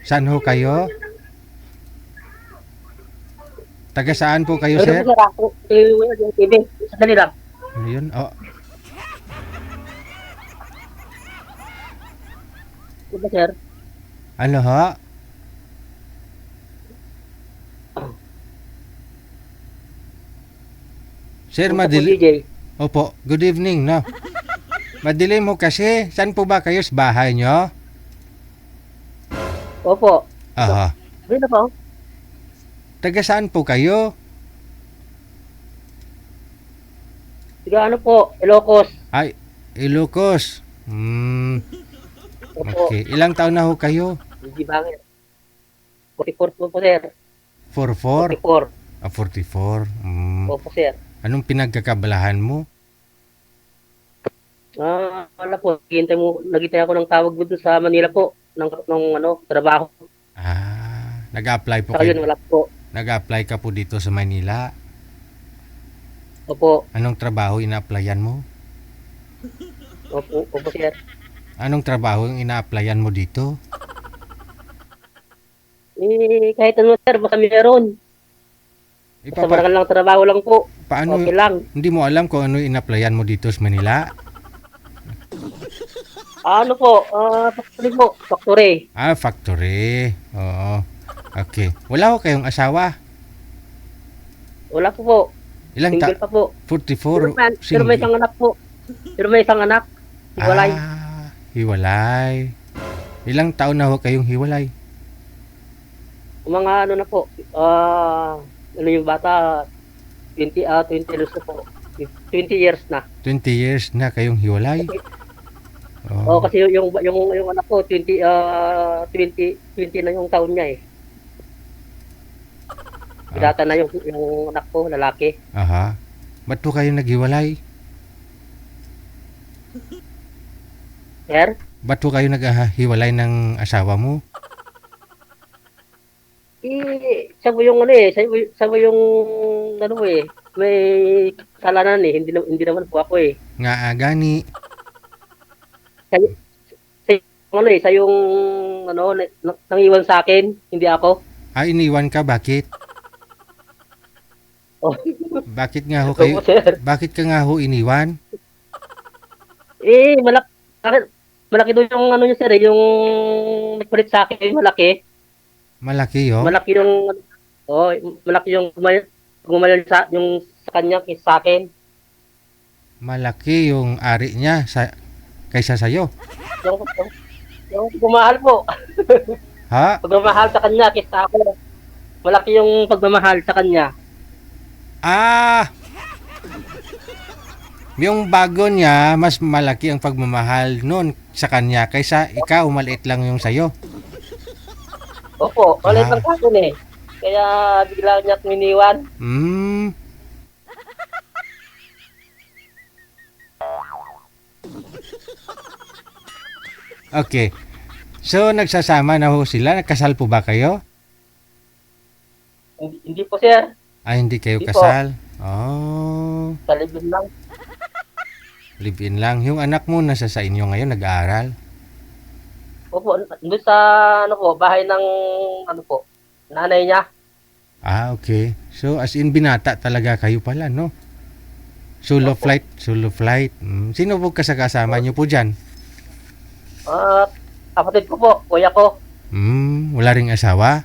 Saan ho kayo? Taga saan po kayo, Meron po sir? sir ako. Yung TV. Sandali lang. Ano yun? Oh, Diba sir? ano ho? Sir, Punta po madili... DJ. Opo, good evening, no? Madilim mo kasi. Saan po ba kayo sa bahay nyo? Opo. Aha. Dito po. Taga saan po kayo? Tiga ano po, Ilocos. Ay, Ilocos. Opo. Okay. Ilang taon na ho kayo? Hindi bangin. 44 po sir. 44? 44. Ah, 44. Opo sir. Anong pinagkakabalahan mo? Wala po. Naghintay ako ng tawag dito sa Manila po. Ng trabaho. Nag-apply po Saka yun, kayo. wala po. Nag-apply ka po dito sa Manila. Opo. Anong trabaho ina-applyan mo? Opo sir. Anong trabaho yung ina-applyan mo dito? Kahit ano sir, basta meron. Basta Ipapa- lang trabaho lang po. paano, Okay lang. hindi mo alam kung ano yung ina-applyan mo dito sa Manila? Ano po, factory po. Factory. Ah, factory. Oo. Okay. Wala ko kayong asawa? Wala po po. Ilang Single pa po. 44. Pero may isang anak po. Pero may isang anak. Hiwalay. Hiwalay. Ilang taon na ho kayong hiwalay? Mga ano na po. Ano yung bata, 20 years na po. 20 years na. 20 years na kayong hiwalay? Oo, kasi yung anak ko 20 na yung taon niya eh. Bidata na yung anak ko, lalaki. Aha. Ba't po kayo naghiwalay? Sir? Ba't po kayo naghiwalay ng asawa mo? Siya mo yung ano eh, siya mo yung ano eh, may kasalanan eh, hindi naman po ako eh. Nga gani. Siya yung ano, nangiwan sa akin, hindi ako. Iniwan ka, bakit? Oh. Bakit nga ho kayo? Opo, sir. Bakit ka nga ho iniwan? Malaki doon yung ano niya sir, yung nagpalit sa akin, malaki. Malaki yo? Malaki yung malaki yung gumayon sa yung sa kanya kaysa sa akin. Malaki yung ari niya kaysa sa'yo. Yung pagmamahal po. Ha? Pagmamahal sa kanya kaysa ako. Malaki yung pagmamahal sa kanya. Yung bago niya, mas malaki ang pagmamahal noon sa kanya kaysa ikaw, maliit lang yung sa'yo. Opo, ulit lang sa akin eh. Kaya bigla niya akong iniwan. Okay. So, nagsasama na ho sila? Nagkasal po ba kayo? Hindi po sir. Hindi kayo Hindi kasal? Oh, Talibin lang. live-in lang. Yung anak mo nasa sa inyo ngayon, nag-aaral? Opo, doon sa ano po, bahay ng ano po, nanay niya. Okay. So, as in binata talaga kayo pala, no? Solo flight. Sino po kasama niyo po dyan? Kapatid ko po, kuya ko. Wala ring asawa?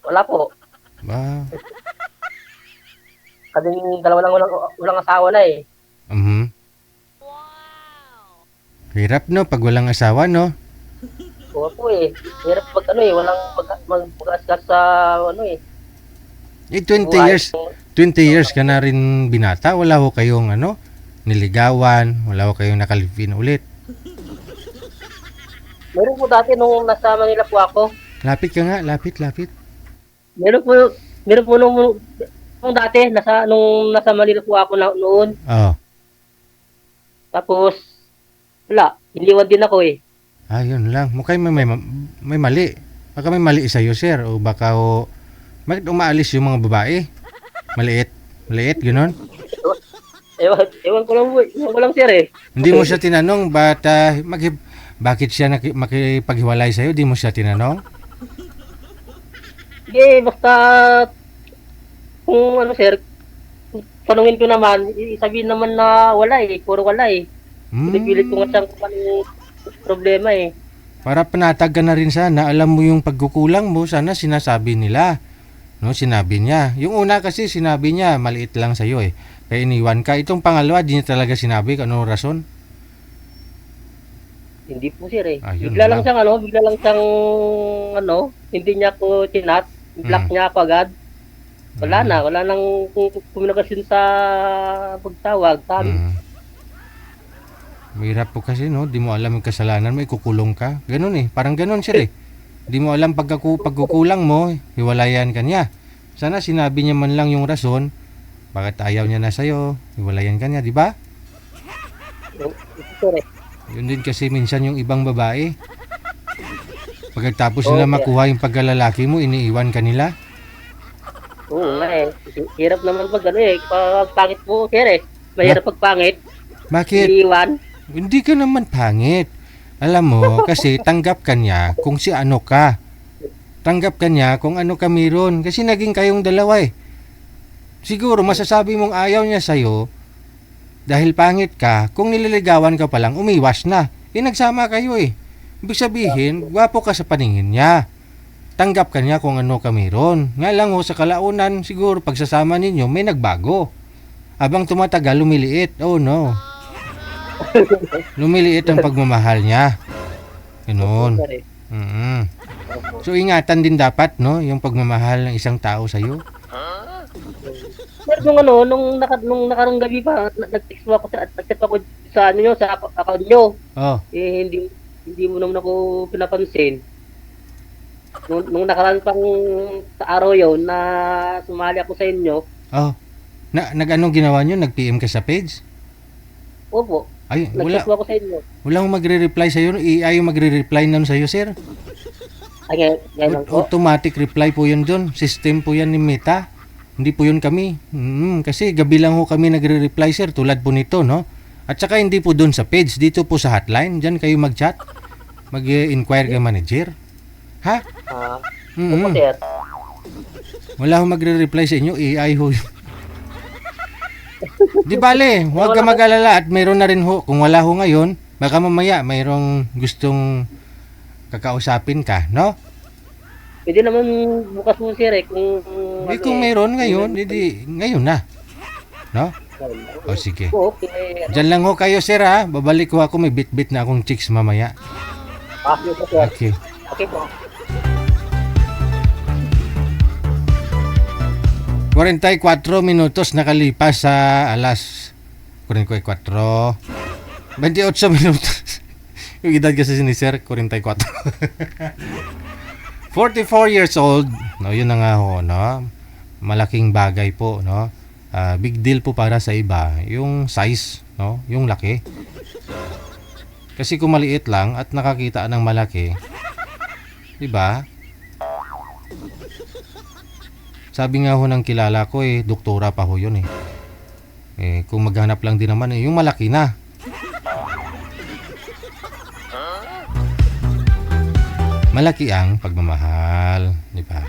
Wala po. Kaming dalawa lang walang asawa na eh. Hirap, no? Pag walang asawa, no? Oo po eh. Hirap pag ano eh, walang mag-askas sa ano eh. 20 years ka na rin binata. Wala ho kayong niligawan. Wala ho kayong nakalipin ulit. Meron po dati nung nasa Manila po ako. Lapit ka nga, lapit. Meron po nung dati, nung nasa Manila po ako noon. Tapos, wala, iniwan din ako eh. Yun lang. Mukhang may mali. Baka may mali sa'yo, sir. O baka bakit umaalis yung mga babae? Maliit, gano'n? Ewan ko lang sir eh. Hindi mo siya tinanong, ba't Bakit siya makipaghiwalay sa'yo? Di mo siya tinanong? Sige, basta kung ano sir, tanungin ko naman, sabihin naman na wala eh, puro wala eh. Pinipilit ko nga siyang kung anong problema eh. Para panatag ka na rin sana, alam mo yung pagkukulang mo, sana sinasabi nila. No, sinabi niya. Yung una kasi sinabi niya, maliit lang sa'yo eh. Kaya iniwan ka. Itong pangalawa, di niya talaga sinabi kung anong rason. Hindi po sir eh. Ayun Bigla lang lang. siyang hindi niya ako chinat, block niya ako agad. Wala nang komunikasyon sa pagtawag, sabi. Mahirap po kasi no, di mo alam yung kasalanan mo, ikukulong ka. Ganun eh, parang ganun siya eh. Di mo alam pagkukulang mo, hiwalayan ka niya. Sana sinabi niya man lang yung rason, bakit ayaw niya na sa'yo, hiwalayan ka niya, di ba? Sir eh. Yun din kasi minsan yung ibang babae. Pagkatapos nila makuha yung pagkalalaki mo, iniiwan ka nila. Oo nga eh. Hirap naman pag ano eh, pag pangit mo sir eh. Mahirap pag pangit, Bakit? iiwan. Hindi ka naman pangit. Alam mo, kasi tanggap ka niya kung si ano ka. Tanggap ka niya kung ano ka meron. Kasi naging kayong dalawa eh. Siguro masasabi mong ayaw niya sa'yo dahil pangit ka. Kung nililigawan ka pa lang, umiwas na. Nagsama kayo eh. Ibig sabihin, gwapo ka sa paningin niya. Tanggap ka niya kung ano ka meron. Nga lang ho, sa kalaunan, siguro pagsasama ninyo, may nagbago. Habang tumatagal, lumiliit. Oh no. Lumiliit ang pagmamahal niya. Ganoon. Sir eh. So ingatan din dapat no yung pagmamahal ng isang tao sa iyo. Sir, nung nakarong gabi pa, nag-text mo ako nag-chat ako sa ano nyo, sa account nyo. Oh, Eh, hindi mo naman ako pinapansin. Nung nakaraan pang sa araw yun na sumali ako sa inyo, oh. Nag-anong ginawa niyo? Nag-PM ka sa page? opo, Ay, nag-chat mo ako sa inyo. wala akong magre-reply sa iyo. AI yung magre-reply nun sa iyo, sir. Ay, ngayon po. Automatic reply po yun doon. System po yan ni Meta. Hindi po yun kami. Kasi gabi lang ho kami nagre-reply, sir. Tulad po nito, no? At saka hindi po doon sa page. Dito po sa hotline. Diyan kayo mag-chat. Mag-inquire kay manager. Ha? Opo, sir. Wala akong magre-reply sa inyo. AI ho yun. Di bale, huwag ka mag-alala at mayroon na rin ho. Kung wala ho ngayon, baka mamaya mayroong gustong kakausapin ka, no? Pwede naman bukas mo, sir, eh, kung... Di kung mayroon ngayon, di ngayon na. No? O sige. Okay. Diyan lang ho kayo, sir, ha? Babalik ko ako. May bit-bit na akong chicks mamaya. Okay po, sir. Okay. Okay po. 44 minutos nakalipas sa alas 44. 28 minutos. Yung edad kasi ni Sir, 44. 44 years old. No, yun na nga ho, no? Malaking bagay po, no? Big deal po para sa iba. Yung size, no? Yung laki. Kasi kung maliit lang at nakakita ng malaki, di ba? Sabi nga ho ng kilala ko doktora pa ho yun kung maghanap lang din naman yung malaki na. Malaki ang pagmamahal, di ba?